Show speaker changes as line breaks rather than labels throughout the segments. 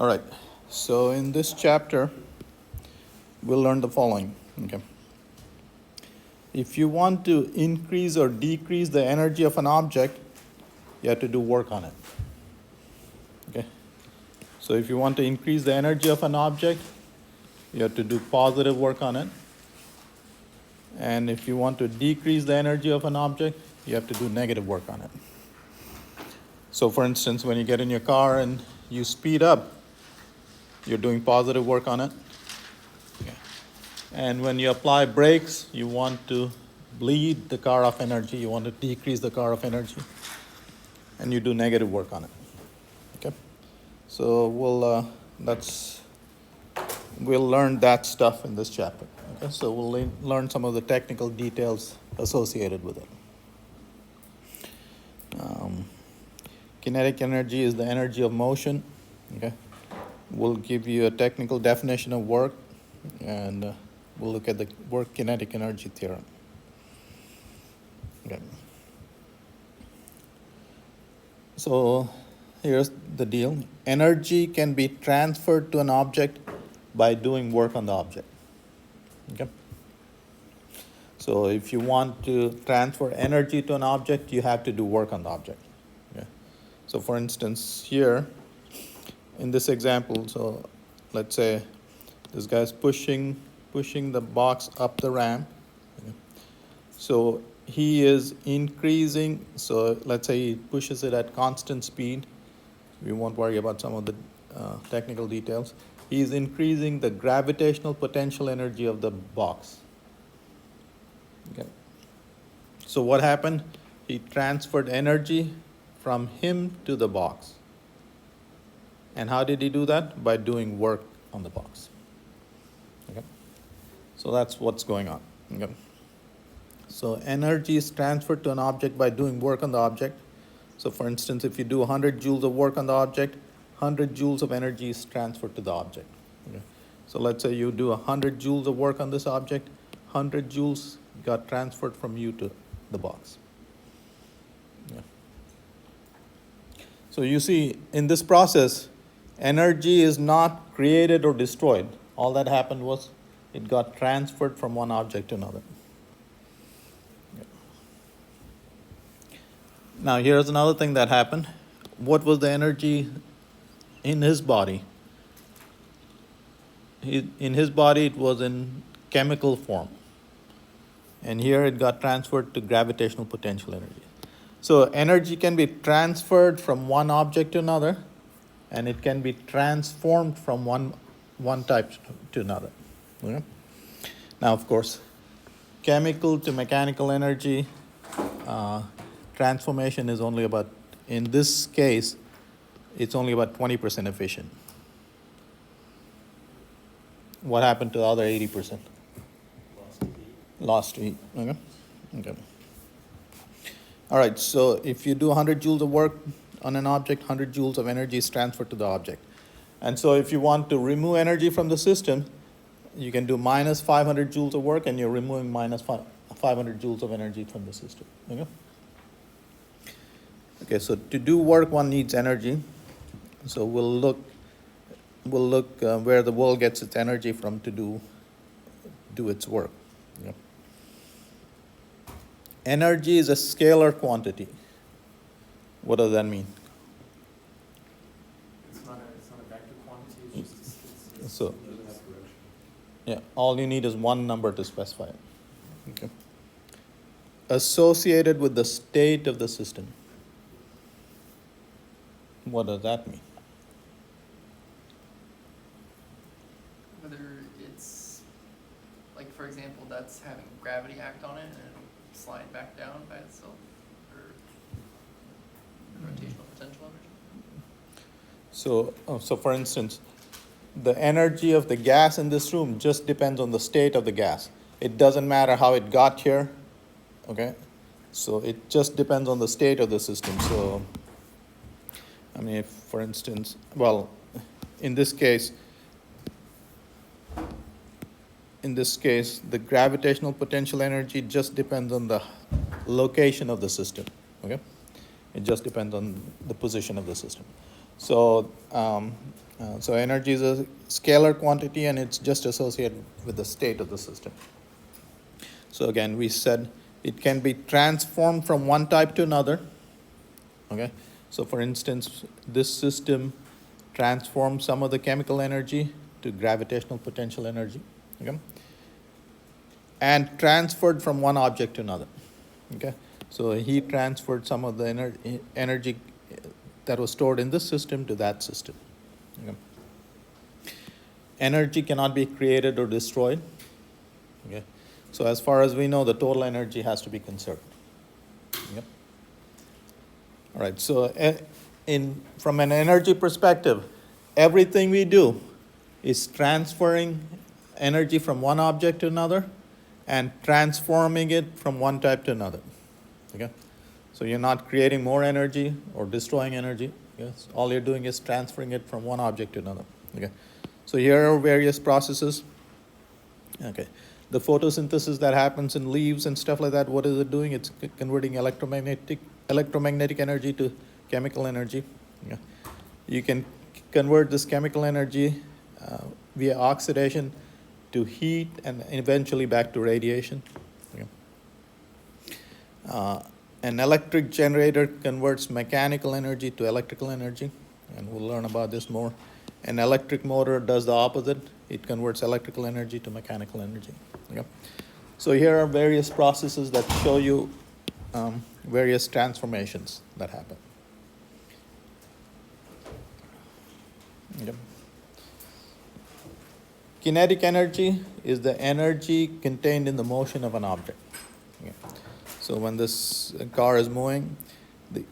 All right, so in this chapter, we'll learn the following, okay? If you want to increase or decrease the energy of an object, you have to do work on it, okay? So if you want to increase the energy of an object, you have to do positive work on it. And if you want to decrease the energy of an object, you have to do negative work on it. So for instance, when you get in your car and you speed up, you're doing positive work on it. Okay. And when you apply brakes, you want to bleed the car of energy, you want to decrease the car of energy, and you do negative work on it. Okay? So we'll learn that stuff in this chapter. Okay? So we'll learn some of the technical details associated with it. Kinetic energy is the energy of motion. Okay? We'll give you a technical definition of work, and we'll look at the work kinetic energy theorem. Okay. So here's the deal. Energy can be transferred to an object by doing work on the object. Okay? So if you want to transfer energy to an object, you have to do work on the object. Okay? So for instance, here, in this example, so let's say this guy's pushing the box up the ramp. Okay? So he is increasing, so let's say he pushes it at constant speed. We won't worry about some of the technical details. He is increasing the gravitational potential energy of the box. Okay. So what happened? He transferred energy from him to the box. And how did he do that? By doing work on the box. Okay. So that's what's going on. Okay. So energy is transferred to an object by doing work on the object. So for instance, if you do 100 joules of work on the object, 100 joules of energy is transferred to the object. Okay. So let's say you do 100 joules of work on this object, 100 joules got transferred from you to the box. Yeah. So you see, in this process, energy is not created or destroyed. All that happened was it got transferred from one object to another. Yeah. Now here's another thing that happened. What was the energy in his body? In his body, it was in chemical form. And here it got transferred to gravitational potential energy. So energy can be transferred from one object to another, and it can be transformed from one type to another. Okay? Now, of course, chemical to mechanical energy transformation is only about, in this case, it's only about 20% efficient. What happened to the other 80%? Lost heat. Okay. Okay. All right, so if you do 100 joules of work on an object, 100 joules of energy is transferred to the object. And so if you want to remove energy from the system, you can do minus 500 joules of work, and you're removing minus 500 joules of energy from the system. Okay? Okay, so to do work, one needs energy. So we'll look where the world gets its energy from to do its work. Okay? Energy is a scalar quantity. What does that mean?
It's not a vector quantity. It's just
So, yeah, all you need is one number to specify it. Okay. Associated with the state of the system. What does that mean?
Whether it's, like, for example, that's having gravity act on it and slide back down by itself, or rotational potential energy.
So for instance, the energy of the gas in this room just depends on the state of the gas. It doesn't matter how it got here, okay? So it just depends on the state of the system. So, I mean, if, for instance, well, in this case, the gravitational potential energy just depends on the location of the system, okay? It just depends on the position of the system. So energy is a scalar quantity, and it's just associated with the state of the system. So again, we said it can be transformed from one type to another. Okay, so for instance, this system transforms some of the chemical energy to gravitational potential energy. Okay, and transferred from one object to another. Okay, so he transferred some of the energy that was stored in this system to that system. Okay. Energy cannot be created or destroyed. Okay, so as far as we know, the total energy has to be conserved. Okay. All right, so from an energy perspective, everything we do is transferring energy from one object to another and transforming it from one type to another. Okay? So you're not creating more energy or destroying energy. Yes? All you're doing is transferring it from one object to another. Okay? So here are various processes. Okay. The photosynthesis that happens in leaves and stuff like that, what is it doing? It's converting electromagnetic energy to chemical energy. Yeah. You can convert this chemical energy via oxidation to heat and eventually back to radiation. Yeah. An electric generator converts mechanical energy to electrical energy, and we'll learn about this more. An electric motor does the opposite. It converts electrical energy to mechanical energy. Okay. So here are various processes that show you various transformations that happen. Okay. Kinetic energy is the energy contained in the motion of an object. Okay. So when this car is moving,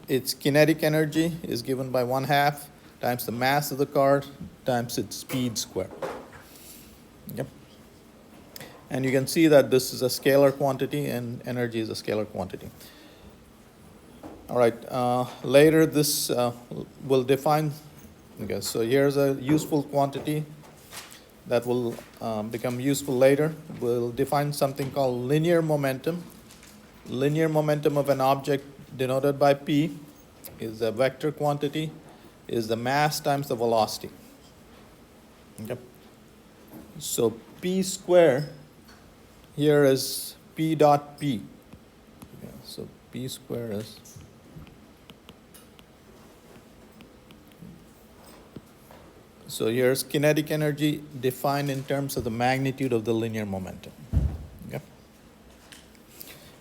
its kinetic energy is given by 1/2 times the mass of the car times its speed squared. Okay. And you can see that this is a scalar quantity and energy is a scalar quantity. All right, later this will define, okay, so here's a useful quantity that will become useful later. We'll define something called linear momentum. Linear momentum of an object denoted by P is a vector quantity, is the mass times the velocity. Okay. So P square here is P dot P. Okay, so P square is, so here's kinetic energy defined in terms of the magnitude of the linear momentum. Okay.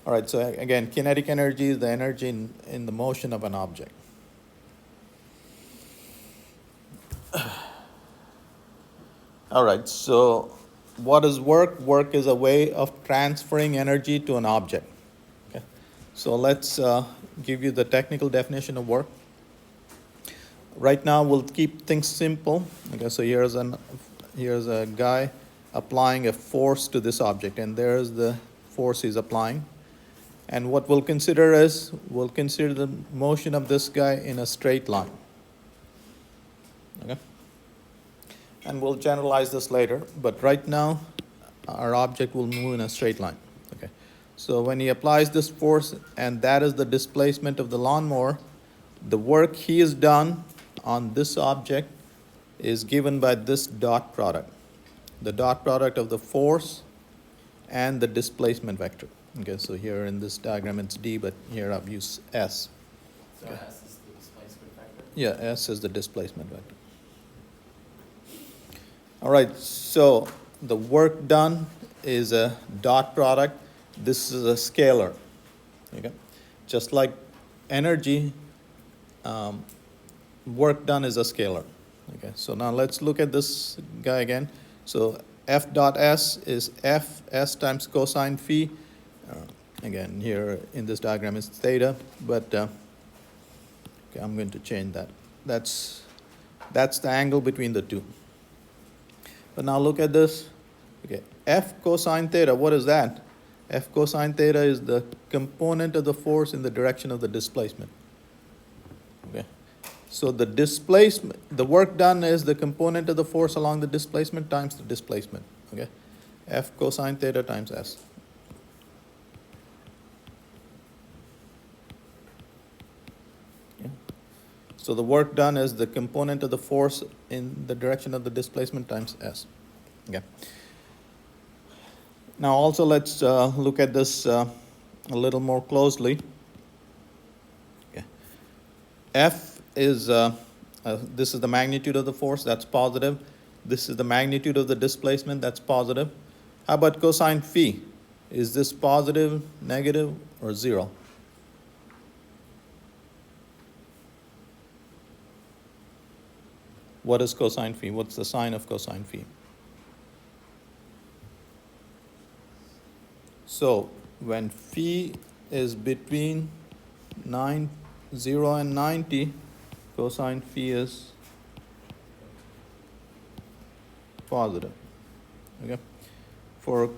All right, so again, kinetic energy is the energy in the motion of an object. All right, so what is work? Work is a way of transferring energy to an object. Okay. So let's give you the technical definition of work. Right now, we'll keep things simple. Okay, so here's a guy applying a force to this object, and there's the force he's applying. And what we'll consider is, we'll consider the motion of this guy in a straight line. Okay? And we'll generalize this later, but right now, our object will move in a straight line. Okay. So when he applies this force, and that is the displacement of the lawnmower, the work he has done on this object is given by this dot product. The dot product of the force and the displacement vector. Okay, so here in this diagram it's D, but here I've used S.
So
Okay.
S is the displacement vector?
Yeah, S is the displacement vector. All right, so the work done is a dot product. This is a scalar. Okay, just like energy, work done is a scalar. Okay, so now let's look at this guy again. So F dot S is F S times cosine phi. Again, here in this diagram is theta, but okay, I'm going to change that. That's the angle between the two. But now look at this. Okay, F cosine theta, what is that? F cosine theta is the component of the force in the direction of the displacement. Okay, so the displacement, the work done is the component of the force along the displacement times the displacement. Okay, F cosine theta times S. Okay. So the work done is the component of the force in the direction of the displacement times S. Okay. Now also let's look at this a little more closely. Okay. F is, this is the magnitude of the force, that's positive. This is the magnitude of the displacement, that's positive. How about cosine phi? Is this positive, negative, or zero? What is cosine phi? What's the sign of cosine phi? So when phi is between 0 and 90, cosine phi is positive. Okay. For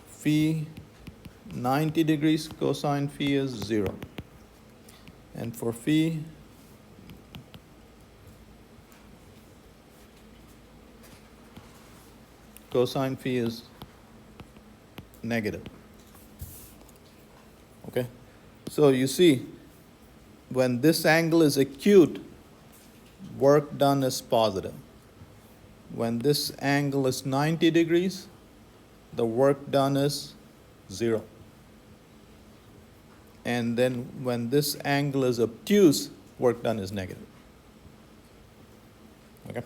phi 90 degrees, cosine phi is 0. And for phi cosine phi is negative. Okay. So you see, when this angle is acute, work done is positive. When this angle is 90 degrees, the work done is 0. And then when this angle is obtuse, work done is negative. Okay?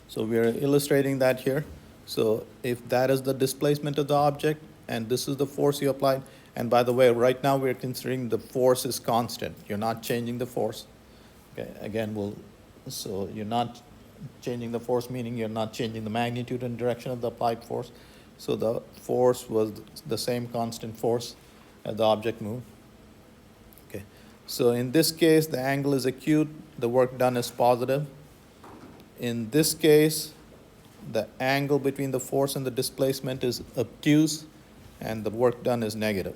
So we are illustrating that here. So if that is the displacement of the object, and this is the force you applied, and by the way, right now we're considering the force is constant. You're not changing the force. Okay, again, so you're not changing the force, meaning you're not changing the magnitude and direction of the applied force. So the force was the same constant force as the object moved. Okay, so in this case, the angle is acute, the work done is positive. In this case, the angle between the force and the displacement is obtuse, and the work done is negative.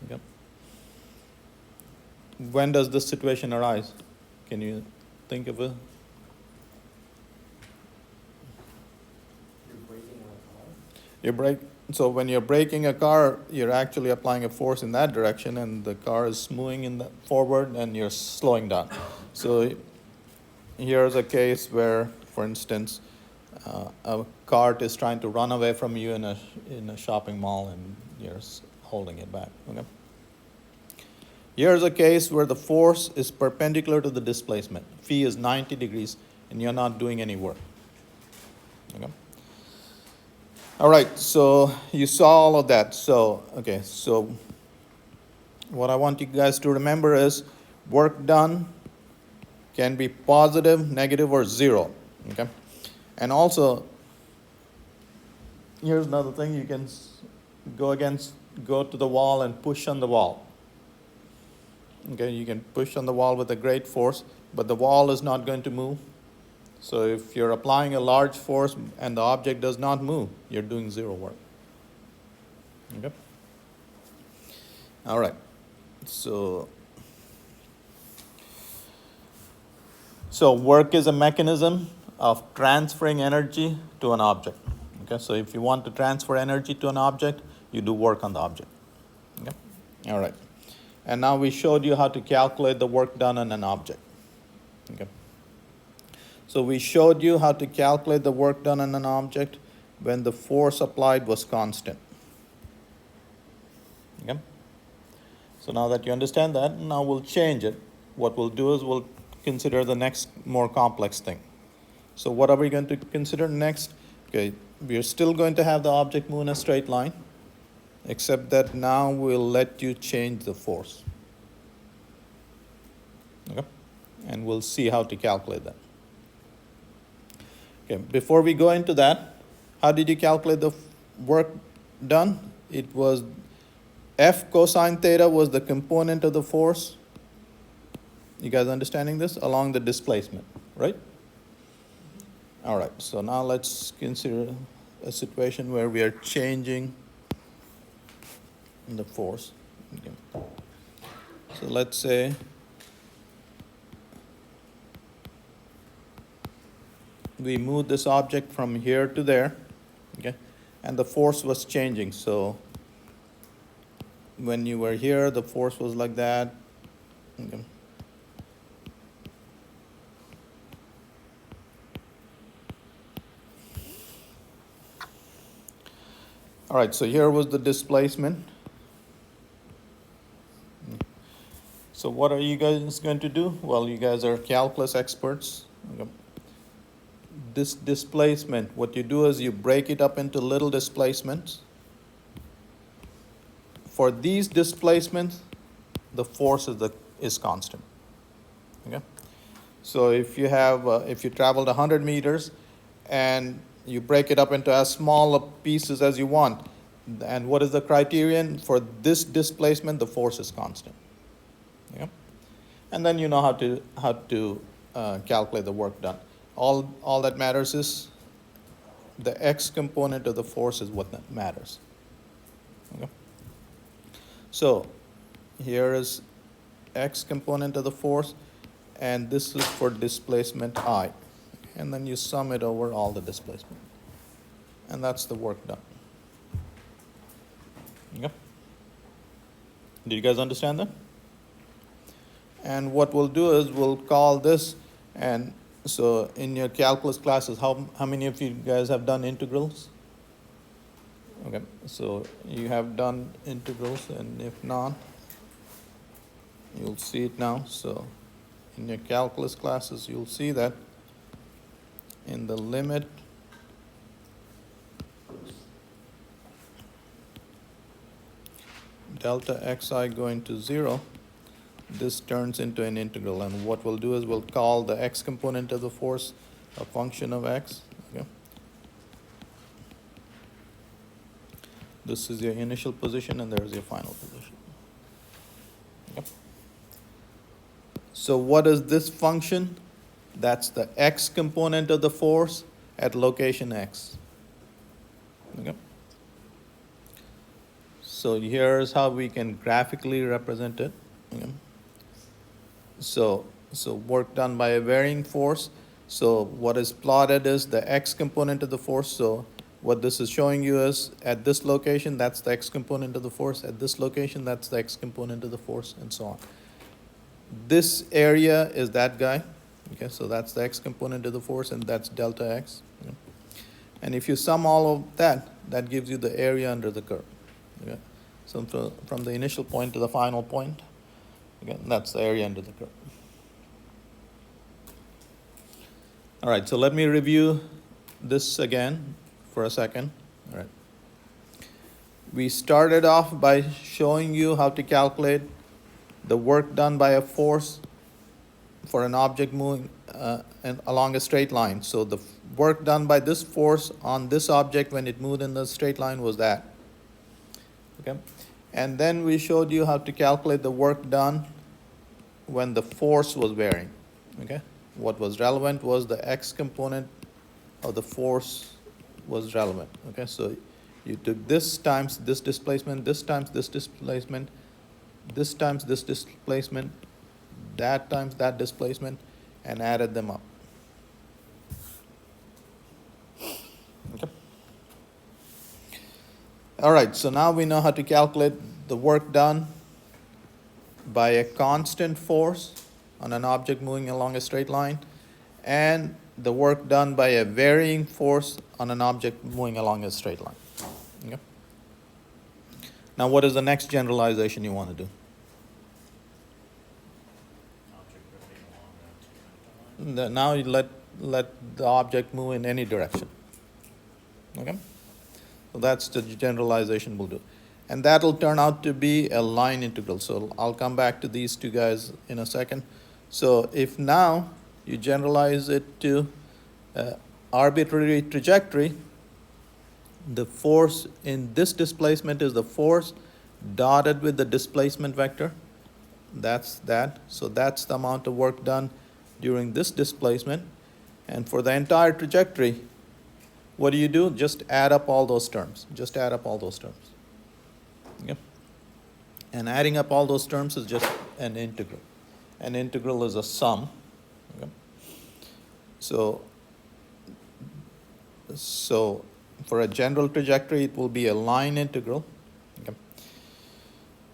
Okay. When does this situation arise? Can you think of it?
You're braking a car?
So when you're braking a car, you're actually applying a force in that direction, and the car is moving in the forward, and you're slowing down. So here's a case where, for instance, a cart is trying to run away from you in a shopping mall, and you're holding it back. Okay. Here's a case where the force is perpendicular to the displacement. Phi is 90 degrees, and you're not doing any work. Okay. All right, so you saw all of that. So, okay, so what I want you guys to remember is work done can be positive, negative, or 0. Okay. And also, here's another thing. You can go to the wall and push on the wall. Okay, you can push on the wall with a great force, but the wall is not going to move. So if you're applying a large force and the object does not move, you're doing 0 work. Okay? All right. So work is a mechanism of transferring energy to an object. Okay? So if you want to transfer energy to an object, you do work on the object. Okay? All right. And now we showed you how to calculate the work done on an object. Okay. So we showed you how to calculate the work done on an object when the force applied was constant. Okay. So now that you understand that, now we'll change it. What we'll do is we'll consider the next more complex thing. So what are we going to consider next? Okay, we are still going to have the object move in a straight line, except that now we'll let you change the force. Okay? And we'll see how to calculate that. Okay, before we go into that, how did you calculate the work done? It was F cosine theta was the component of the force. You guys understanding this? Along the displacement, right? All right, so now let's consider a situation where we are changing the force. Okay. So let's say we move this object from here to there, okay, and the force was changing. So when you were here, the force was like that, okay. All right, so here was the displacement. So what are you guys going to do? Well, you guys are calculus experts. Okay. This displacement, what you do is you break it up into little displacements. For these displacements, the force is constant. Okay. So if you have if you traveled 100 meters and you break it up into as small pieces as you want, and what is the criterion for this displacement? The force is constant. Okay. And then you know how to calculate the work done. All that matters is the x component of the force is what that matters. Okay. So here is x component of the force, and this is for displacement I. And then you sum it over all the displacement. And that's the work done. Okay. Do you guys understand that? And what we'll do is we'll call this, and so in your calculus classes, how many of you guys have done integrals? Okay, so you have done integrals, and if not, you'll see it now. So in your calculus classes, you'll see that in the limit delta xi going to 0, this turns into an integral. And what we'll do is we'll call the x component of the force a function of x. Okay. This is your initial position, and there's your final position. Okay. So what is this function? That's the x component of the force at location x. Okay. So here's how we can graphically represent it. Okay. So work done by a varying force. So what is plotted is the x component of the force. So what this is showing you is at this location, that's the x component of the force. At this location, that's the x component of the force, and so on. This area is that guy. Okay, so that's the x component of the force, and that's delta x. Okay. And if you sum all of that, that gives you the area under the curve. Okay. So from the initial point to the final point, okay, that's the area under the curve. All right, so let me review this again for a second. All right. We started off by showing you how to calculate the work done by a force for an object moving along a straight line. So the work done by this force on this object when it moved in the straight line was that. Okay. And then we showed you how to calculate the work done when the force was varying. Okay. What was relevant was the x component of the force was relevant. Okay. So you took this times this displacement, this times this displacement, this times this displacement, that times that displacement, and added them up. Okay. All right, so now we know how to calculate the work done by a constant force on an object moving along a straight line, and the work done by a varying force on an object moving along a straight line. Okay. Now what is the next generalization you want to do? Now you let the object move in any direction. Okay? So that's the generalization we'll do. And that'll turn out to be a line integral. So I'll come back to these two guys in a second. So if now you generalize it to arbitrary trajectory, the force in this displacement is the force dotted with the displacement vector. That's that. So that's the amount of work done during this displacement. And for the entire trajectory, what do? Just add up all those terms. Just add up all those terms. Okay? And adding up all those terms is just an integral. An integral is a sum. Okay? So for a general trajectory, it will be a line integral. Okay?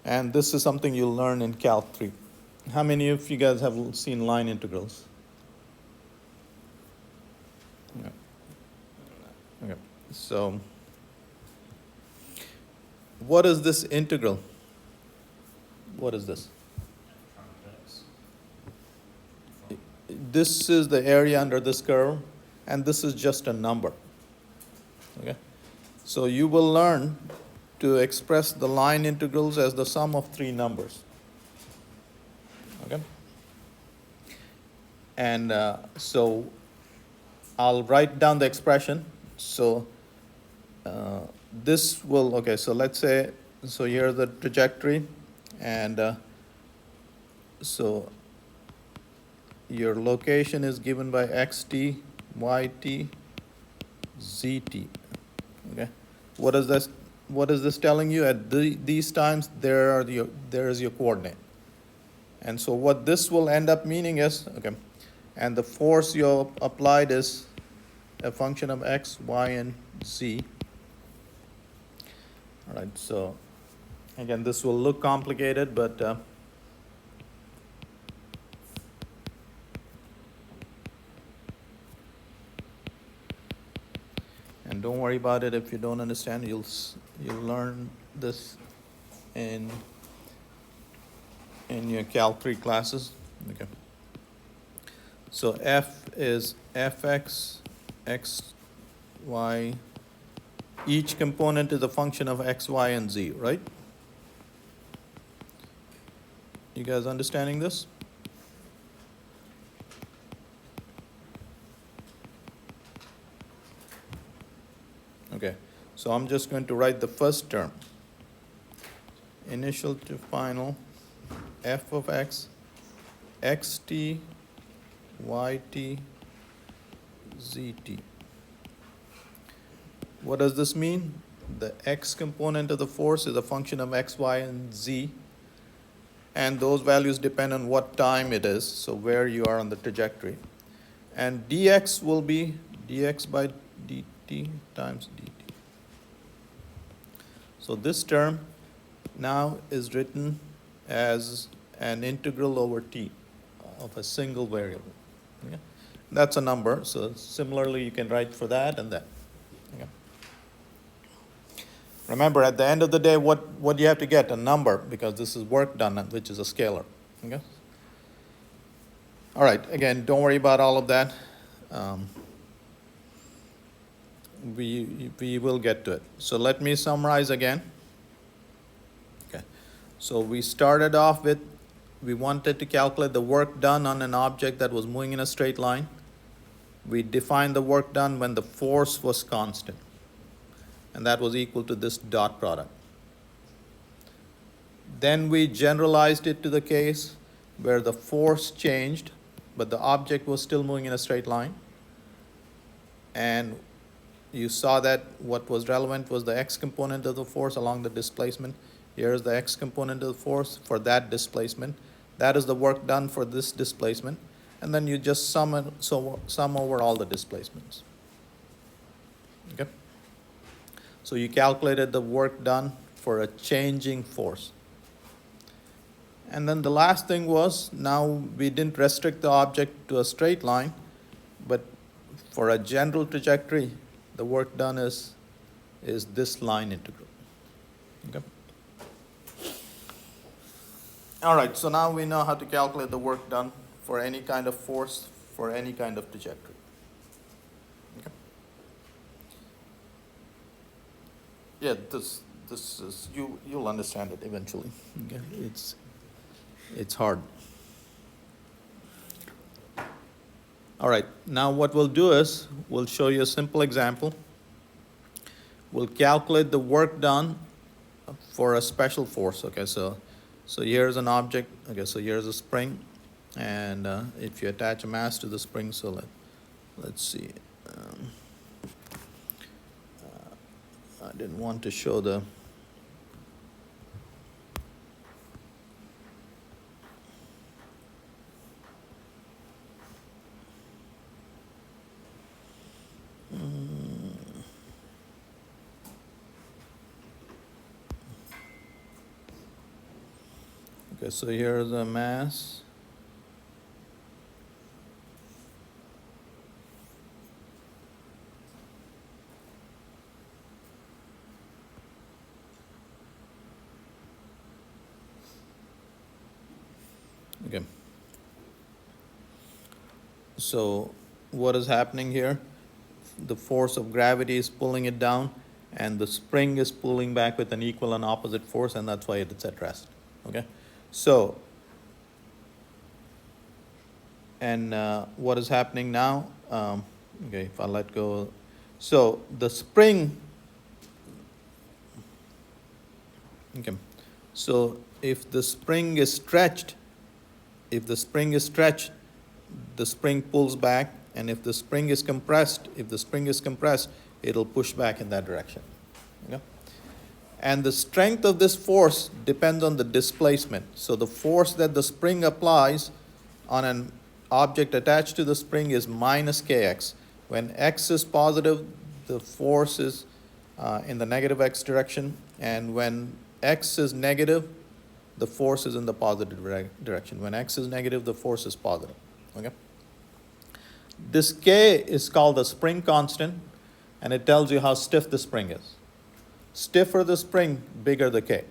And this is something you'll learn in Calc 3. How many of you guys have seen line integrals? Okay. Okay. So what is this integral? What is this?
Convex.
This is the area under this curve, and this is just a number. Okay? So you will learn to express the line integrals as the sum of three numbers. Okay? And so I'll write down the expression. So this will, okay, so let's say, so here's the trajectory, and so your location is given by xt, yt, zt. Okay, what is this? What is this telling you? At these times, there is your coordinate. And so what this will end up meaning is, okay, and the force you applied is a function of x, y, and z. All right, so again, this will look complicated, but and don't worry about it if you don't understand. You'll learn this in your Calc 3 classes. Okay. So f is fx, x, y. Each component is a function of x, y, and z, right? You guys understanding this? Okay, so I'm just going to write the first term. Initial to final, f of x, xt, yt, zt. What does this mean? The x component of the force is a function of x, y, and z. And those values depend on what time it is, so where you are on the trajectory. And dx will be dx by dt times dt. So this term now is written as an integral over t of a single variable. Okay? That's a number, so similarly you can write for that and that. Okay? Remember, at the end of the day, what do you have to get? A number, because this is work done, which is a scalar. Okay? All right, again, don't worry about all of that. We will get to it. So let me summarize again. Okay. So we started off with, we wanted to calculate the work done on an object that was moving in a straight line. We defined the work done when the force was constant, and that was equal to this dot product. Then we generalized it to the case where the force changed, but the object was still moving in a straight line. And you saw that what was relevant was the x component of the force along the displacement. Here's the x component of the force for that displacement. That is the work done for this displacement. And then you just sum over all the displacements. Okay? So you calculated the work done for a changing force. And then the last thing was, now we didn't restrict the object to a straight line, but for a general trajectory, the work done is this line integral. Okay? All right, so now we know how to calculate the work done for any kind of force, for any kind of trajectory. Okay? Yeah, this is, you'll understand it eventually. Okay? It's hard. All right, now what we'll do is, we'll show you a simple example. We'll calculate the work done for a special force. Okay, so here's an object. Okay, so here's a spring, and if you attach a mass to the spring, so let's see. I didn't want to show the. Okay, so here's a mass. Okay. So what is happening here? The force of gravity is pulling it down, and the spring is pulling back with an equal and opposite force, and that's why it's at rest. Okay. So, and what is happening now? Okay, if I let go, so the spring. Okay. So if the spring is stretched, if the spring is stretched, the spring pulls back, and if the spring is compressed, it'll push back in that direction. Okay? And the strength of this force depends on the displacement. So the force that the spring applies on an object attached to the spring is minus kx. When x is positive, the force is in the negative x direction, and when x is negative, the force is in the positive direction. When x is negative, the force is positive. Okay? This K is called the spring constant, and it tells you how stiff the spring is. Stiffer the spring, bigger the K.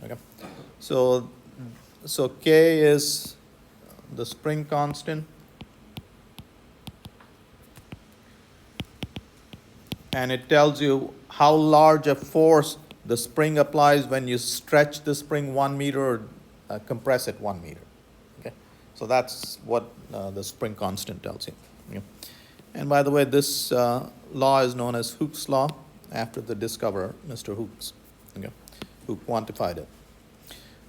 Okay? So K is the spring constant, and it tells you how large a force the spring applies when you stretch the spring 1 meter or compress it 1 meter. Okay? So that's what the spring constant tells you. Okay? And by the way, this law is known as Hooke's law, after the discoverer, Mr. Hooke's, okay, who quantified it.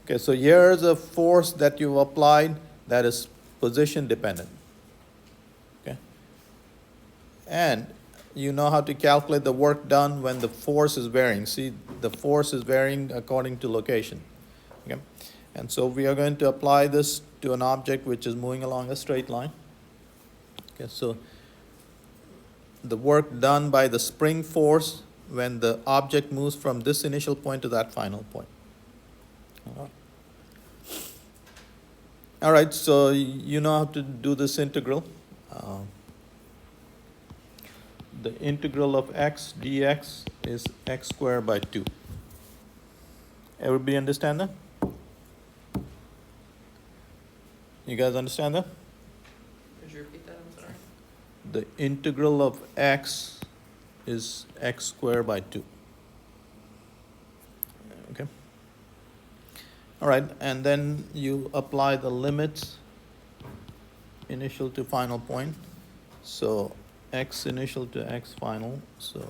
Okay, so here's a force that you've applied that is position dependent. Okay? And you know how to calculate the work done when the force is varying. See, the force is varying according to location. Okay? And so we are going to apply this to an object which is moving along a straight line. Okay, so the work done by the spring force when the object moves from this initial point to that final point. All right, so you know how to do this integral. The integral of x dx is x squared by 2. Everybody understand that? You guys understand that?
Could you repeat that? I'm sorry.
The integral of x is x squared by 2. Okay. All right, and then you apply the limits initial to final point. So x initial to x final. So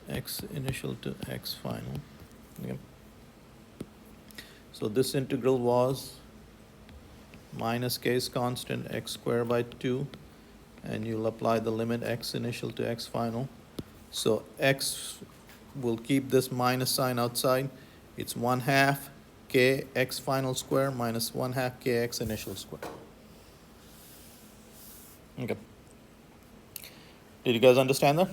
x initial to x final. Okay. So this integral was minus case constant x squared by 2, and you'll apply the limit x initial to x final. So x will keep this minus sign outside. It's 1/2 k x final square minus 1/2 k x initial square. Okay. Did you guys understand that?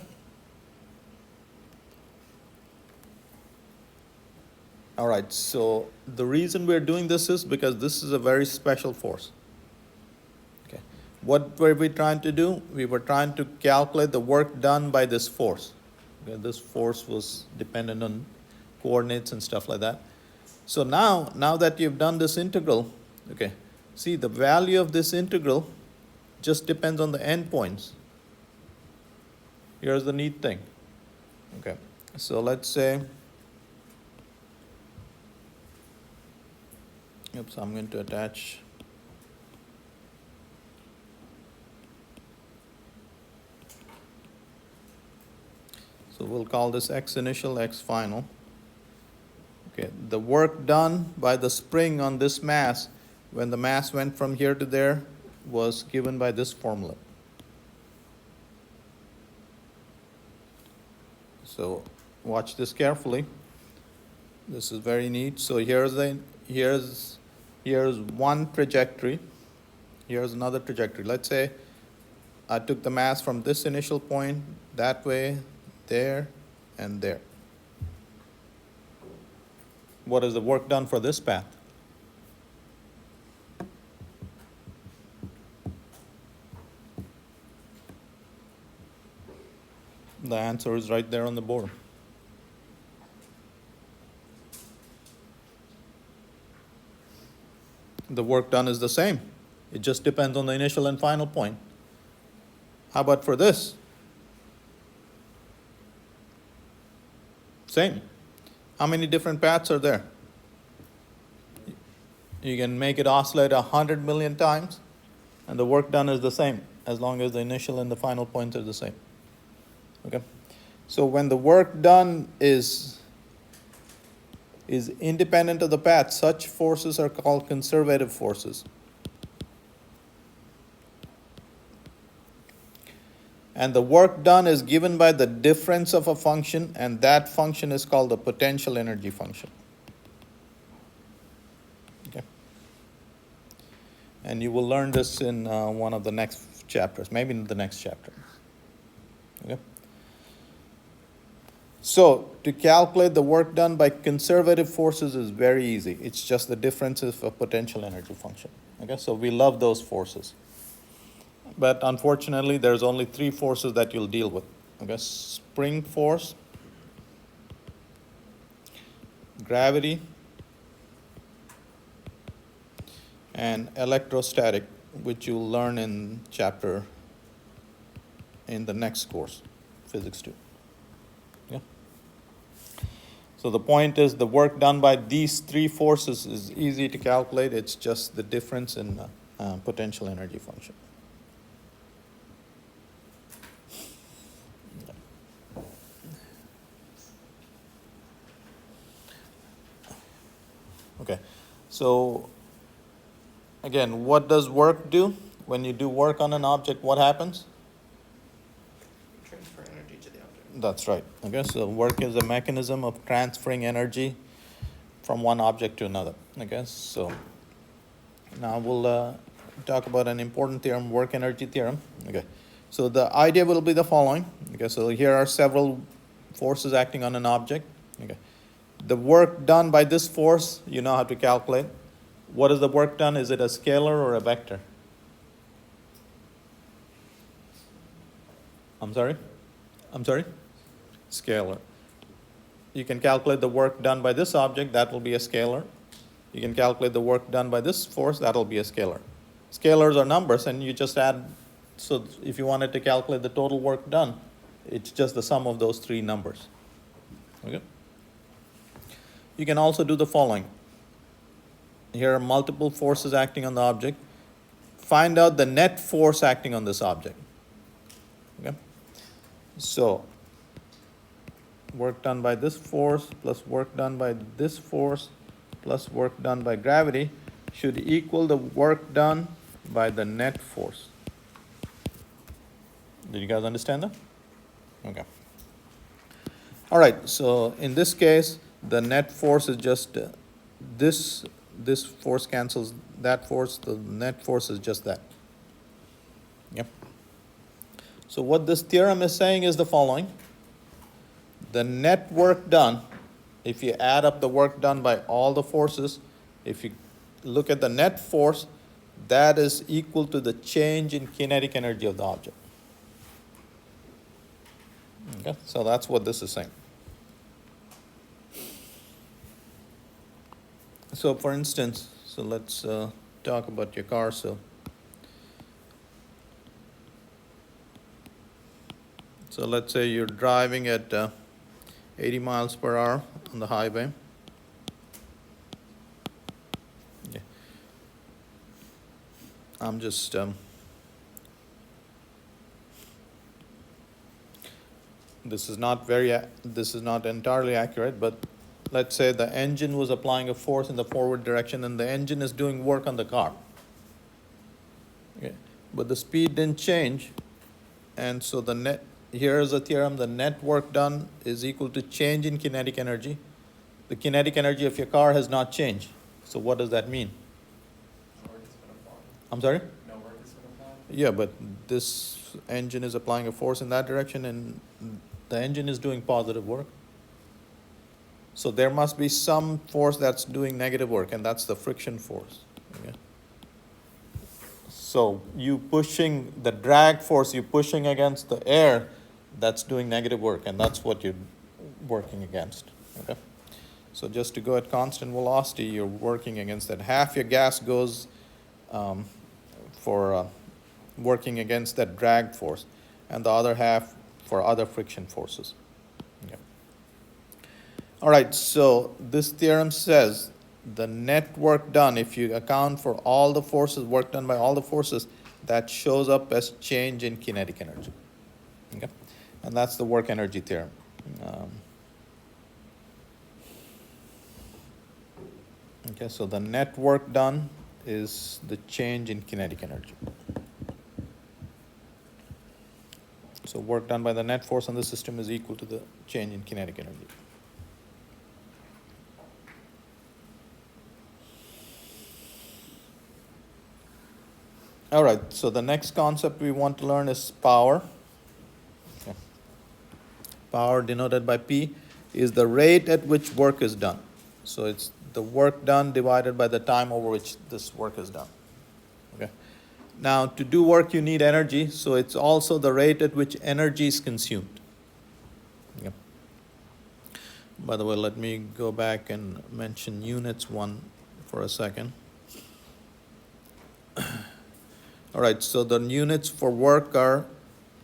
All right, so the reason we're doing this is because this is a very special force. Okay. What were we trying to do? We were trying to calculate the work done by this force. Okay, this force was dependent on coordinates and stuff like that. So now that you've done this integral, okay, see the value of this integral just depends on the endpoints. Here's the neat thing. Okay, so let's say, oops, I'm going to attach so we'll call this x initial, x final. Okay, the work done by the spring on this mass when the mass went from here to there was given by this formula. So watch this carefully. This is very neat. So here's one trajectory. Here's another trajectory. Let's say I took the mass from this initial point that way, there, and there. What is the work done for this path? The answer is right there on the board. the work done is the same. It just depends on the initial and final point. How about for this? Same. How many different paths are there? You can make it oscillate 100 million times, and the work done is the same, as long as the initial and the final points are the same. Okay? So when the work done is independent of the path, such forces are called conservative forces. And the work done is given by the difference of a function, and that function is called the potential energy function. Okay. And you will learn this in one of the next chapters, maybe in the next chapter. Okay. So to calculate the work done by conservative forces is very easy. It's just the differences of potential energy function. Okay, so we love those forces. But unfortunately, there's only 3 forces that you'll deal with. Okay, spring force, gravity, and electrostatic, which you'll learn in the next course, Physics 2. Yeah. So the point is, the work done by these 3 forces is easy to calculate. It's just the difference in potential energy function. Okay, so again, what does work do? When you do work on an object, what happens?
Transfer energy to the object.
That's right. Okay, so work is a mechanism of transferring energy from one object to another. Okay, so now we'll talk about an important theorem, work energy theorem. Okay, so the idea will be the following. Okay, so here are several forces acting on an object. Okay. The work done by this force, you know how to calculate. What is the work done? Is it a scalar or a vector? I'm sorry? Scalar. You can calculate the work done by this object, that will be a scalar. You can calculate the work done by this force, that will be a scalar. Scalars are numbers, and you just add, so if you wanted to calculate the total work done, it's just the sum of those 3 numbers. Okay? You can also do the following. Here are multiple forces acting on the object. Find out the net force acting on this object. Okay? So, work done by this force plus work done by this force plus work done by gravity should equal the work done by the net force. Did you guys understand that? Okay. All right, so in this case, the net force is just this force cancels that force, the net force is just that. Yep. So what this theorem is saying is the following. The net work done, if you add up the work done by all the forces, if you look at the net force, that is equal to the change in kinetic energy of the object. Okay, so that's what this is saying. So for instance, so let's talk about your car. So let's say you're driving at 80 miles per hour on the highway. Okay. I'm just this is not entirely accurate, but let's say the engine was applying a force in the forward direction and the engine is doing work on the car. Okay. But the speed didn't change, and so here is a theorem, the net work done is equal to change in kinetic energy. The kinetic energy of your car has not changed. So what does that mean?
No work has been applied.
I'm sorry?
No work has been applied.
Yeah, but this engine is applying a force in that direction and the engine is doing positive work. So there must be some force that's doing negative work, and that's the friction force. Okay? So the drag force you're pushing against the air, that's doing negative work, and that's what you're working against. Okay? So just to go at constant velocity, you're working against that. Half your gas goes for working against that drag force, and the other half for other friction forces. Okay. All right, so this theorem says the net work done, if you account for all the forces, work done by all the forces, that shows up as change in kinetic energy. Okay? And that's the work energy theorem. Okay, so the net work done is the change in kinetic energy. So work done by the net force on the system is equal to the change in kinetic energy. All right, so the next concept we want to learn is power. Okay. Power, denoted by P, is the rate at which work is done. So it's the work done divided by the time over which this work is done. Okay. Now, to do work, you need energy, so it's also the rate at which energy is consumed. Okay. By the way, let me go back and mention units one for a second. All right, so the units for work are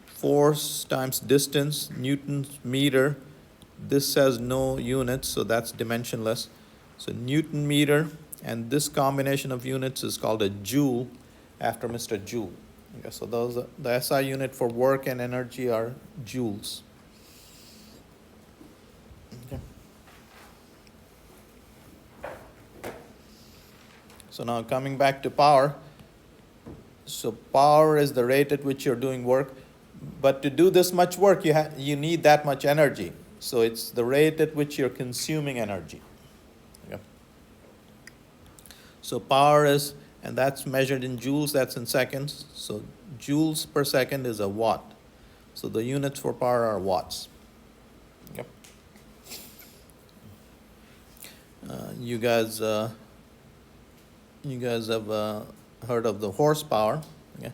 force times distance, newtons meter. This has no units, so that's dimensionless. So Newton meter, and this combination of units is called a joule, after Mr. Joule. Okay, so those the SI unit for work and energy are joules. Okay. So now coming back to power. So power is the rate at which you're doing work, but to do this much work, you need that much energy. So it's the rate at which you're consuming energy. Okay. So power is, and that's measured in joules, that's in seconds. So joules per second is a watt. So the units for power are watts. Okay. You guys have heard of the horsepower. Okay.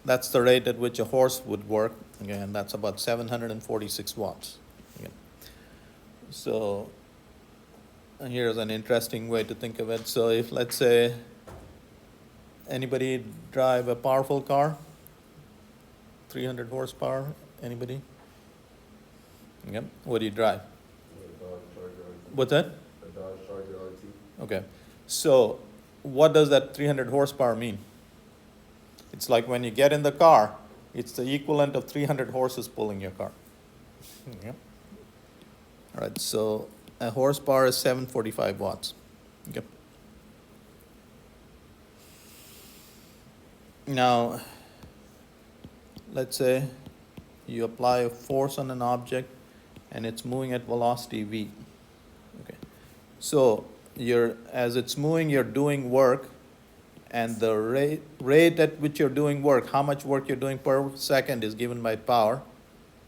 That's the rate at which a horse would work. Okay, and that's about 746 watts. Okay. So here's an interesting way to think of it. So if, let's say, anybody drive a powerful car, 300 horsepower, anybody? Okay. What do you drive? What's that?
A Dodge Charger RT.
Okay. So what does that 300 horsepower mean? It's like when you get in the car, it's the equivalent of 300 horses pulling your car. Yeah. All right, so a horsepower is 745 watts. Okay. Now, let's say you apply a force on an object and it's moving at velocity v. Okay. So as it's moving, you're doing work, and the rate at which you're doing work, how much work you're doing per second, is given by power.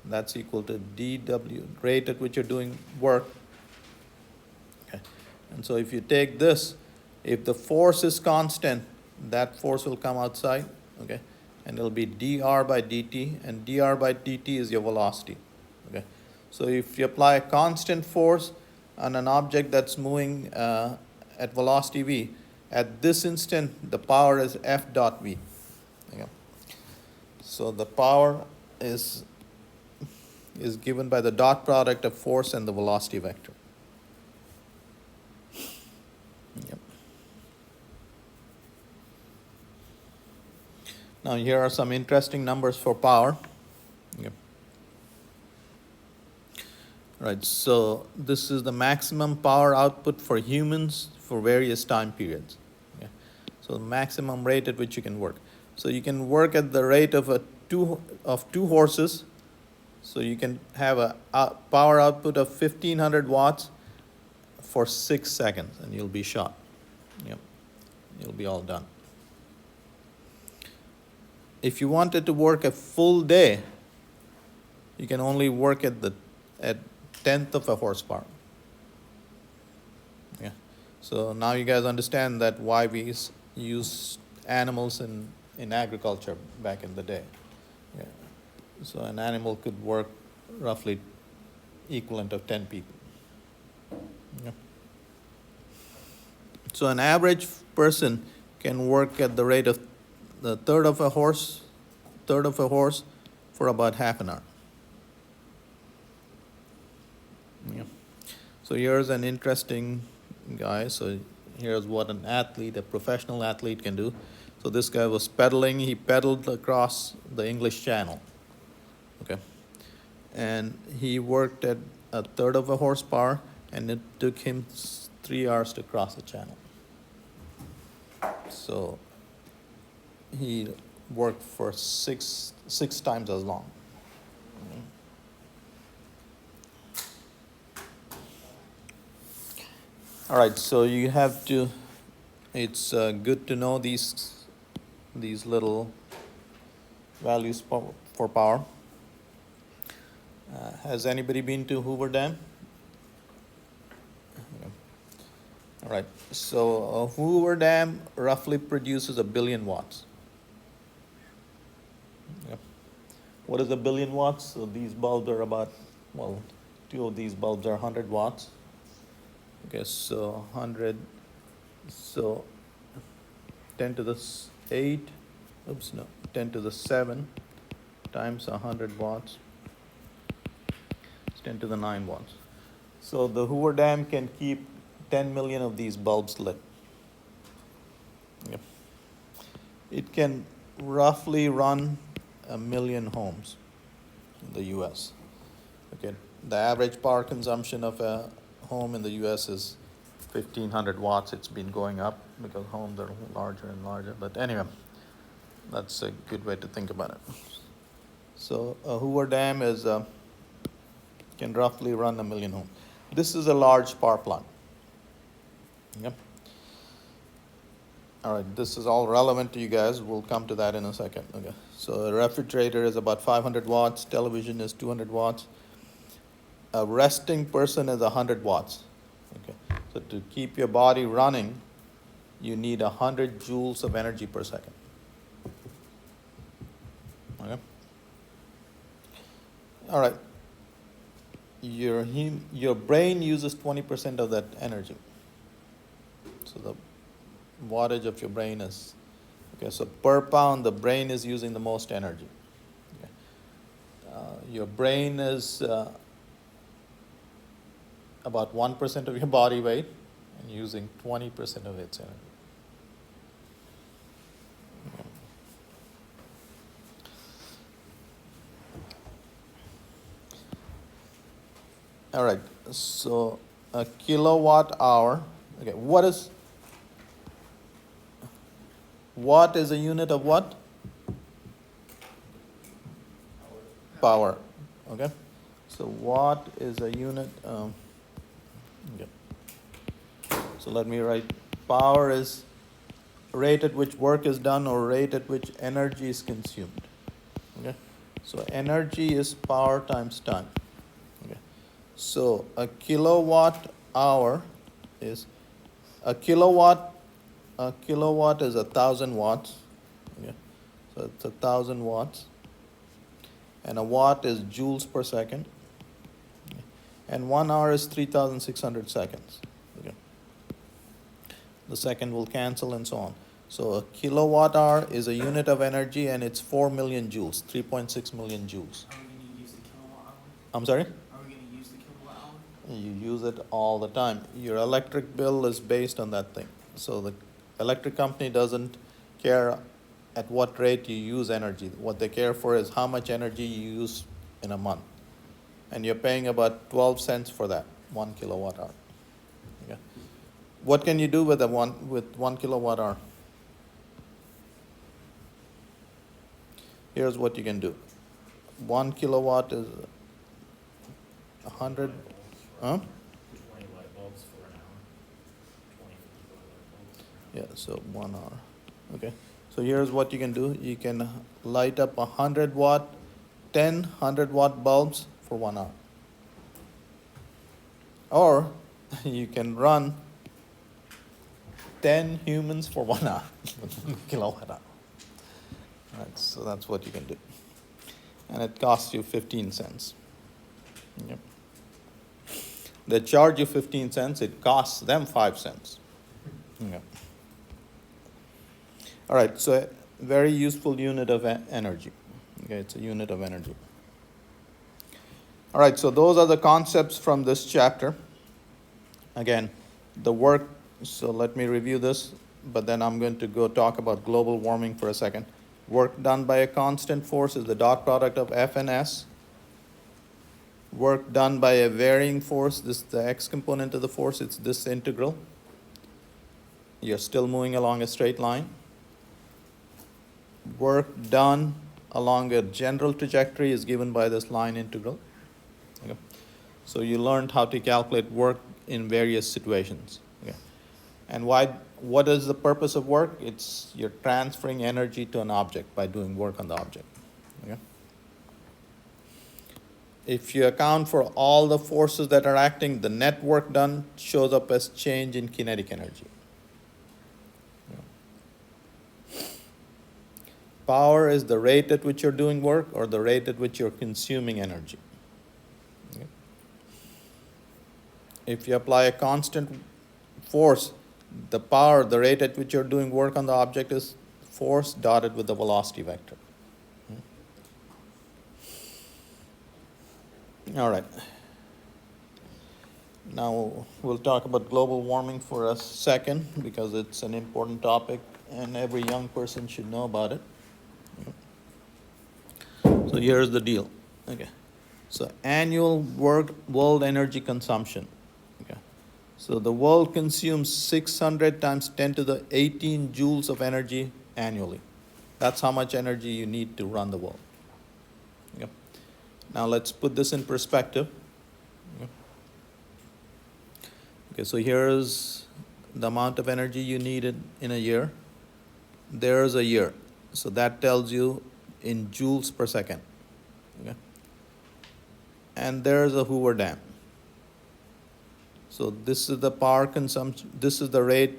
That's equal to dW, rate at which you're doing work. Okay. And so if you take this, if the force is constant, that force will come outside, okay, and it'll be dr by dt, and dr by dt is your velocity. Okay. So if you apply a constant force on an object that's moving at velocity v, at this instant, the power is F dot V. Okay. So the power is given by the dot product of force and the velocity vector. Yep. Now here are some interesting numbers for power. Yep. Right, so this is the maximum power output for humans for various time periods. Okay. So the maximum rate at which you can work. So you can work at the rate of two horses. So you can have a power output of 1500 watts for 6 seconds, and you'll be shot. Yep. You'll be all done. If you wanted to work a full day, you can only work at 1/10 of a horsepower. Yeah. So now you guys understand that why we use animals in agriculture back in the day. Yeah. So an animal could work roughly equivalent of 10 people. Yeah. So an average person can work at the rate of the third of a horse for about half an hour. Yeah. So here's an interesting guy. So here's what an athlete, a professional athlete can do. So this guy was pedaling, he pedaled across the English Channel. Okay. And he worked at a third of a horsepower, and it took him 3 hours to cross the channel. So he worked for six times as long. All right, so you have to, it's good to know these little values for power. Has anybody been to Hoover Dam? All right, so Hoover Dam roughly produces 1 billion watts. Yep. What is 1 billion watts? So these bulbs are about, well, 2 of these bulbs are 100 watts. Okay, so 100, so 10 to the 8, oops, no, 10 to the 7 times 100 watts. It's 10 to the 9 watts. So the Hoover Dam can keep 10 million of these bulbs lit. Yep. It can roughly run 1 million homes in the US. Okay, the average power consumption of a home in the US is 1,500 watts. It's been going up because homes are larger and larger. But anyway, that's a good way to think about it. So a Hoover Dam is can roughly run 1 million homes. This is a large power plant. Yep. All right, this is all relevant to you guys. We'll come to that in a second. Okay. So a refrigerator is about 500 watts. Television is 200 watts. A resting person is 100 watts. Okay. So to keep your body running, you need 100 joules of energy per second. Okay. All right. Your brain uses 20% of that energy. So the wattage of your brain is, okay, so per pound, the brain is using the most energy. Okay. Your brain is about 1% of your body weight and using 20% of its energy. Okay. All right, so a kilowatt hour, okay, what is a unit of what? Power. Okay, so watt is a unit, okay. So let me write, power is rate at which work is done or rate at which energy is consumed. Okay, so energy is power times time. Okay, so a kilowatt hour is a kilowatt is 1,000 watts. Okay, so it's 1,000 watts, and a watt is joules per second, okay. And 1 hour is 3,600 seconds. Okay, the second will cancel and so on. So a kilowatt hour is a unit of energy, and it's 4 million joules, 3.6 million joules.
Are we gonna use the kilowatt hour?
I'm sorry?
Are we gonna use the kilowatt hour?
You use it all the time. Your electric bill is based on that thing. So the electric company doesn't care at what rate you use energy. What they care for is how much energy you use in a month. And you're paying about 12 cents for that, 1 kilowatt hour. Okay. What can you do with 1 kilowatt hour? Here's what you can do. 1 kilowatt is 100, huh?
20 light bulbs for an hour. 20 light bulbs.
Yeah, so 1 hour. Okay. So here's what you can do. You can light up 100 watt, 10 100-watt bulbs for 1 hour. Or you can run 10 humans for 1 hour, kilowatt hour. Right, so that's what you can do. And it costs you 15 cents. Yep. They charge you 15 cents, it costs them 5 cents. Okay. All right, so a very useful unit of energy. Okay, it's a unit of energy. All right, so those are the concepts from this chapter. Again, the work, so let me review this, but then I'm going to go talk about global warming for a second. Work done by a constant force is the dot product of F and S. Work done by a varying force, this is the x component of the force, it's this integral. You're still moving along a straight line. Work done along a general trajectory is given by this line integral. Okay. So you learned how to calculate work in various situations. Okay. And what is the purpose of work? It's you're transferring energy to an object by doing work on the object. Okay. If you account for all the forces that are acting, the net work done shows up as change in kinetic energy. Power is the rate at which you're doing work or the rate at which you're consuming energy. Okay. If you apply a constant force, the power, the rate at which you're doing work on the object is force dotted with the velocity vector. All right. Now we'll talk about global warming for a second because it's an important topic and every young person should know about it. So here's the deal. Okay. So annual world energy consumption. Okay. So the world consumes 600 times 10 to the 18 joules of energy annually. That's how much energy you need to run the world. Okay. Now let's put this in perspective. Okay, so here's the amount of energy you need in a year. There's a year. So that tells you in joules per second. Okay. And there's a Hoover Dam. So this is the power consumption, this is the rate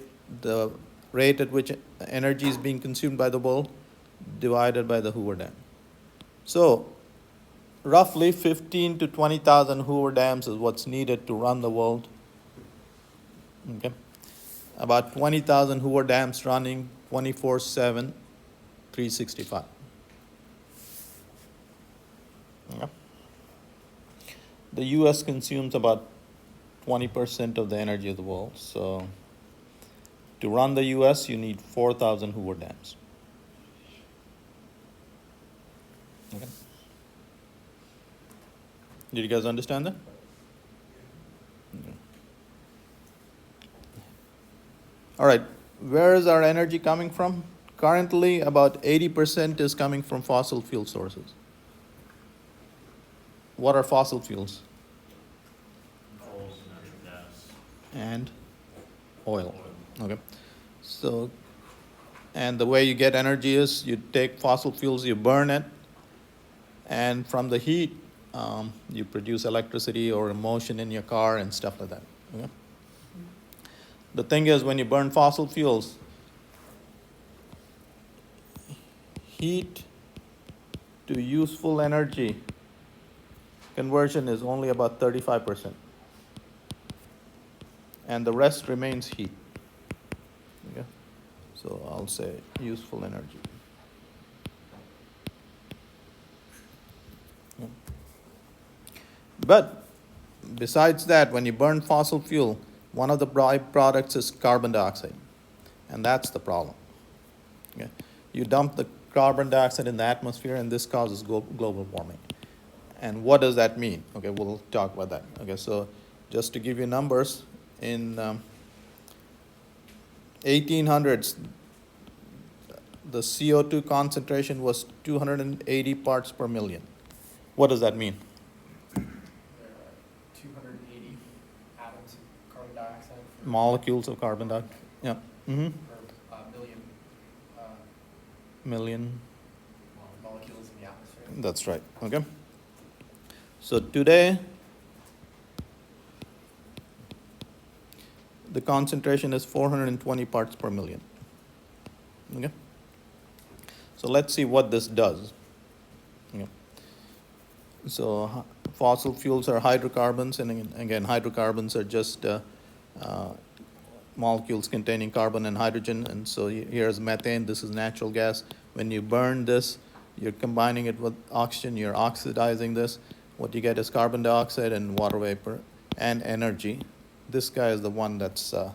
at which energy is being consumed by the world divided by the Hoover Dam. So roughly 15 to 20,000 Hoover Dams is what's needed to run the world. Okay. About 20,000 Hoover Dams running 24/7, 365. Okay. The US consumes about 20% of the energy of the world. So to run the US, you need 4,000 Hoover Dams. Okay. Did you guys understand that? Okay. All right, where is our energy coming from? Currently, about 80% is coming from fossil fuel sources. What are fossil fuels?
Coal, natural gas,
And oil. Okay. So, and the way you get energy is you take fossil fuels, you burn it, and from the heat, you produce electricity or motion in your car and stuff like that. Okay? The thing is, when you burn fossil fuels, heat to useful energy conversion is only about 35%. And the rest remains heat. Okay? So I'll say useful energy. Yeah. But besides that, when you burn fossil fuel, one of the byproducts is carbon dioxide. And that's the problem. Okay? You dump the carbon dioxide in the atmosphere, and this causes global warming. And what does that mean? Okay, we'll talk about that. Okay, so just to give you numbers, in 1800s, the CO2 concentration was 280 parts per million. What does that mean?
There are 280 atoms of carbon dioxide for
Molecules of carbon dioxide. Yeah. Mm-hmm.
per million
Million.
molecules in the atmosphere.
That's right. Okay. So today, the concentration is 420 parts per million. Okay. So let's see what this does. Okay. So fossil fuels are hydrocarbons, and again, hydrocarbons are just molecules containing carbon and hydrogen, and so here's methane, this is natural gas. When you burn this, you're combining it with oxygen, you're oxidizing this. What you get is carbon dioxide and water vapor and energy. This guy is the one that's a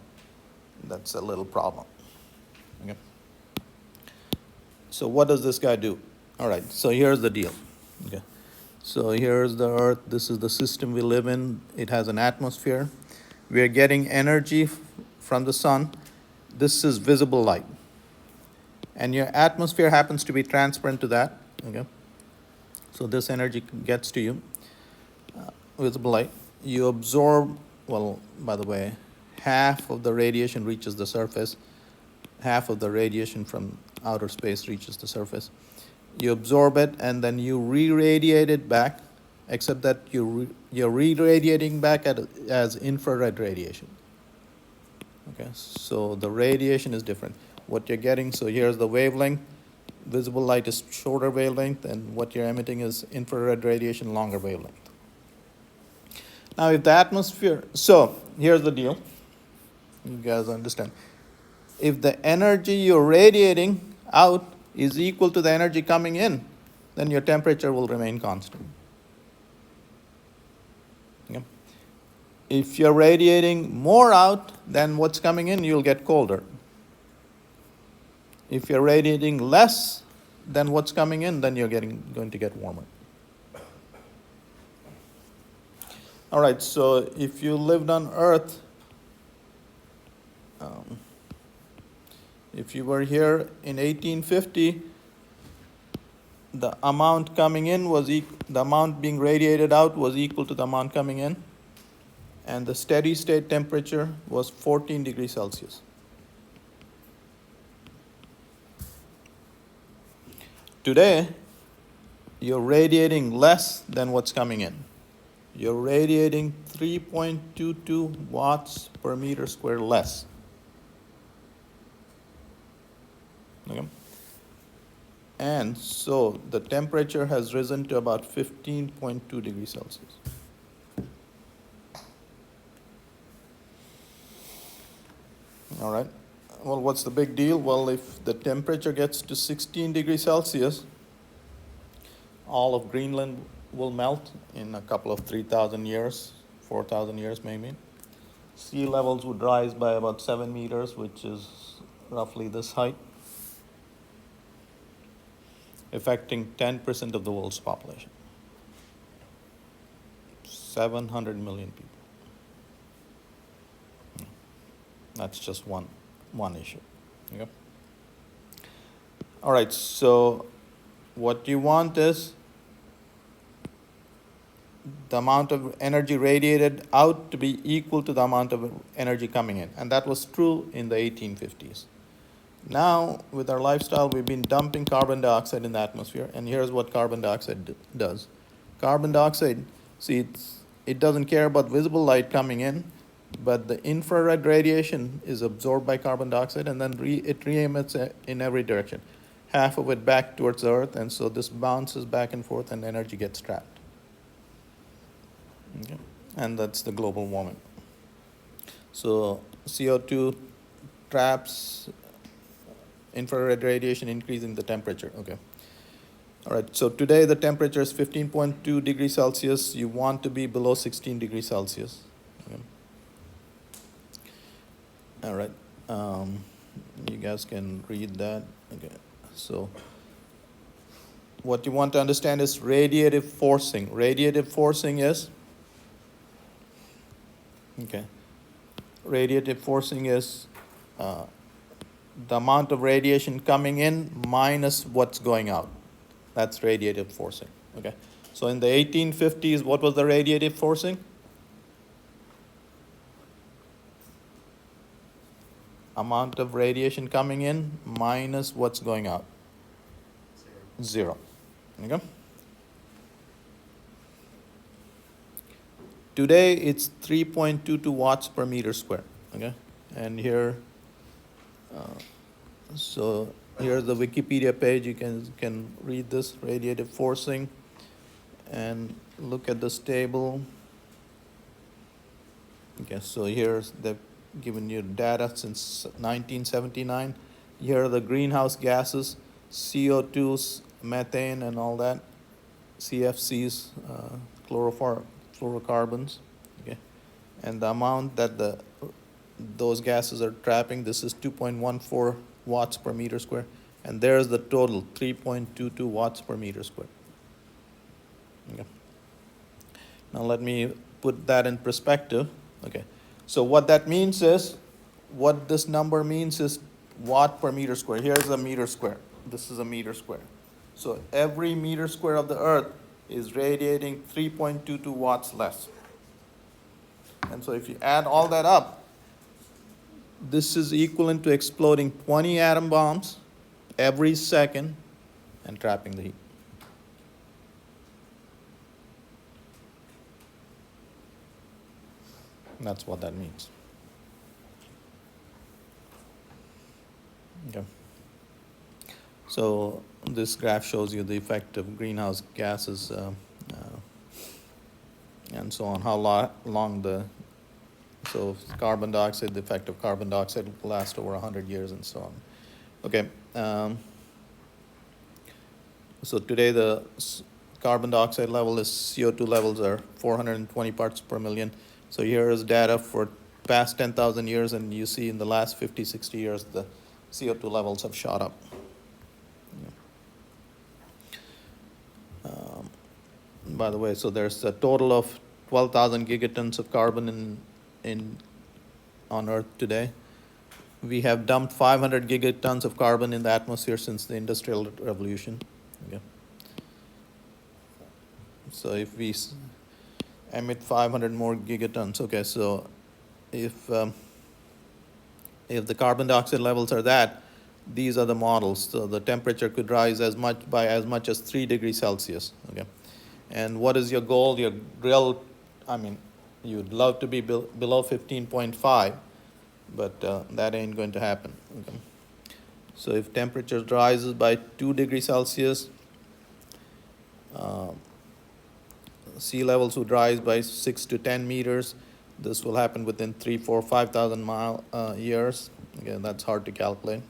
little problem. Okay. So what does this guy do? All right, so here's the deal. Okay. So here's the Earth. This is the system we live in. It has an atmosphere. We are getting energy from the sun. This is visible light. And your atmosphere happens to be transparent to that. Okay. So this energy gets to you. Visible light. You absorb, well, by the way, half of the radiation reaches the surface. Half of the radiation from outer space reaches the surface. You absorb it, and then you re-radiate it back, except that you're re-radiating back as infrared radiation. Okay, so the radiation is different. What you're getting, so here's the wavelength. Visible light is shorter wavelength, and what you're emitting is infrared radiation, longer wavelength. Now, if the atmosphere, so here's the deal. You guys understand. If the energy you're radiating out is equal to the energy coming in, then your temperature will remain constant. Okay. If you're radiating more out than what's coming in, you'll get colder. If you're radiating less than what's coming in, then you're going to get warmer. All right, so if you lived on Earth, if you were here in 1850, the amount coming in was the amount being radiated out was equal to the amount coming in, and the steady state temperature was 14 degrees Celsius. Today, you're radiating less than what's coming in. You're radiating 3.22 watts per meter square less. Okay. And so the temperature has risen to about 15.2 degrees Celsius. All right. Well, what's the big deal? Well, if the temperature gets to 16 degrees Celsius, all of Greenland will melt in a couple of 3,000 years, 4,000 years maybe. Sea levels would rise by about 7 meters, which is roughly this height, affecting 10% of the world's population. 700 million people. That's just one issue. Okay? All right, so what you want is the amount of energy radiated out to be equal to the amount of energy coming in. And that was true in the 1850s. Now, with our lifestyle, we've been dumping carbon dioxide in the atmosphere, and here's what carbon dioxide does. Carbon dioxide, see, it doesn't care about visible light coming in, but the infrared radiation is absorbed by carbon dioxide, and then it re-emits in every direction. Half of it back towards the Earth, and so this bounces back and forth, and energy gets trapped. Okay. And that's the global warming. So CO2 traps infrared radiation, increasing the temperature. Okay. All right, so today the temperature is 15.2 degrees Celsius. You want to be below 16 degrees Celsius. Okay. All right, you guys can read that. Okay, so what you want to understand is radiative forcing. Radiative forcing is, okay, radiative forcing is the amount of radiation coming in minus what's going out. That's radiative forcing. Okay. So in the 1850s, what was the radiative forcing? Amount of radiation coming in minus what's going out. Zero. Okay. Today it's 3.22 watts per meter square. Okay. And here, so here's the Wikipedia page. You can read this radiative forcing and look at this table. Okay, so here's given you data since 1979. Here are the greenhouse gases, CO2s, methane, and all that, CFCs, fluorocarbons, okay? And the amount that those gases are trapping, this is 2.14 watts per meter square, and there's the total, 3.22 watts per meter square. Okay. Now let me put that in perspective. Okay. So what that means is, what this number means is watt per meter square. Here's a meter square. This is a meter square. So every meter square of the Earth is radiating 3.22 watts less. And so if you add all that up, this is equivalent to exploding 20 atom bombs every second and trapping the heat. And that's what that means. Okay. So this graph shows you the effect of greenhouse gases and so on, how long so carbon dioxide, the effect of carbon dioxide will last over 100 years and so on. Okay. So today the carbon dioxide level is, CO2 levels are 420 parts per million. So here is data for past 10,000 years, and you see in the last 50, 60 years, the CO2 levels have shot up. By the way, so there's a total of 12,000 gigatons of carbon on Earth today. We have dumped 500 gigatons of carbon in the atmosphere since the Industrial Revolution. Okay. So if we emit 500 more gigatons, okay, so if the carbon dioxide levels are that, these are the models. So the temperature could rise by as much as 3 degrees Celsius. Okay. And what is your goal? Your real, you'd love to be below 15.5, but that ain't going to happen. Okay. So if temperature rises by 2 degrees Celsius, sea levels would rise by 6 to 10 meters. This will happen within 3, 4, 5,000 years. Again, that's hard to calculate.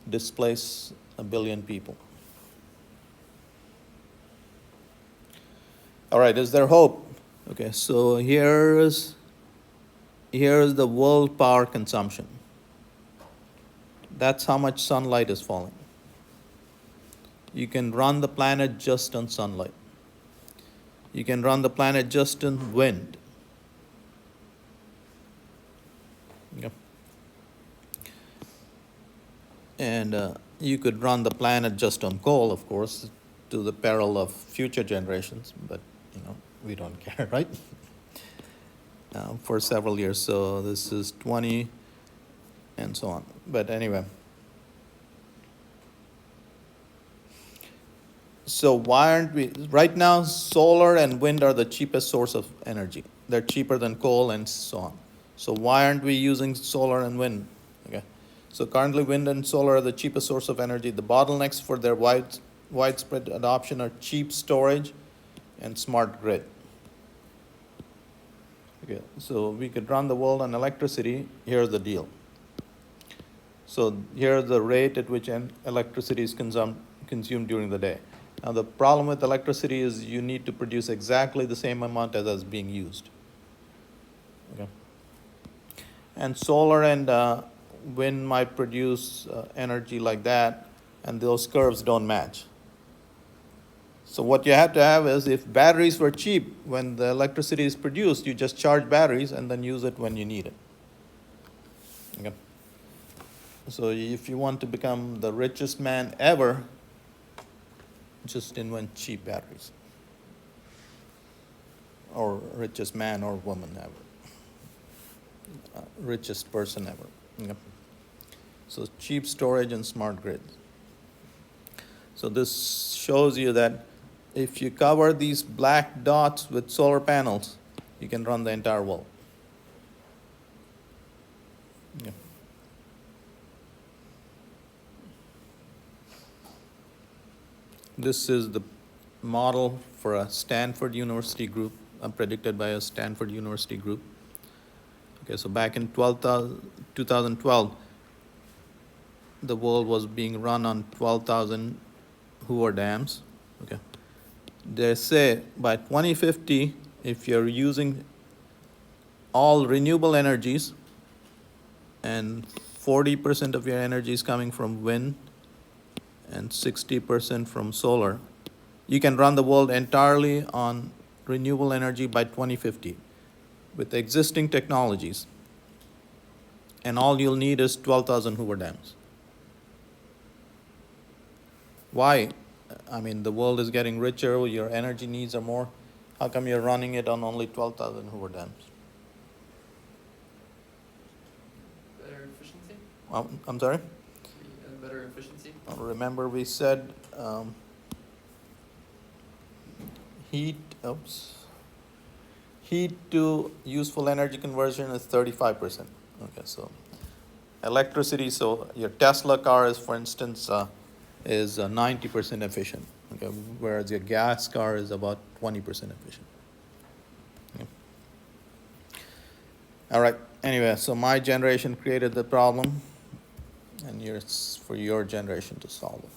Displace 1 billion people. All right, is there hope? Okay, so here's the world power consumption. That's how much sunlight is falling. You can run the planet just on sunlight. You can run the planet just on wind. Okay. And you could run the planet just on coal, of course, to the peril of future generations, but we don't care, right? For several years. So this is 20 and so on. But anyway. So why aren't we, right now, solar and wind are the cheapest source of energy. They're cheaper than coal and so on. So why aren't we using solar and wind? Okay. So currently wind and solar are the cheapest source of energy. The bottlenecks for their widespread adoption are cheap storage and smart grid. Okay, so we could run the world on electricity. Here's the deal. So here's the rate at which electricity is consumed during the day. Now the problem with electricity is you need to produce exactly the same amount as is being used. Okay. And solar and wind might produce energy like that, and those curves don't match. So what you have to have is, if batteries were cheap, when the electricity is produced, you just charge batteries and then use it when you need it. Okay. So if you want to become the richest man ever, just invent cheap batteries. Or richest man or woman ever. Richest person ever. Okay. So cheap storage and smart grids. So this shows you that if you cover these black dots with solar panels, you can run the entire world. Yeah. This is the model for a Stanford University group, predicted by a Stanford University group. Okay, so back in 2012, the world was being run on 12,000 Hoover dams. Okay, they say by 2050, if you're using all renewable energies and 40% of your energy is coming from wind and 60% from solar, you can run the world entirely on renewable energy by 2050 with existing technologies. And all you'll need is 12,000 Hoover dams. Why? I mean, the world is getting richer, your energy needs are more. How come you're running it on only 12,000 Hoover dams?
Better efficiency?
I'm sorry?
Better efficiency?
Remember we said heat to useful energy conversion is 35%. Okay, so electricity, so your Tesla car is, for instance, is 90% efficient. Okay, whereas your gas car is about 20% efficient. Okay. All right. Anyway, so my generation created the problem, and it's for your generation to solve it.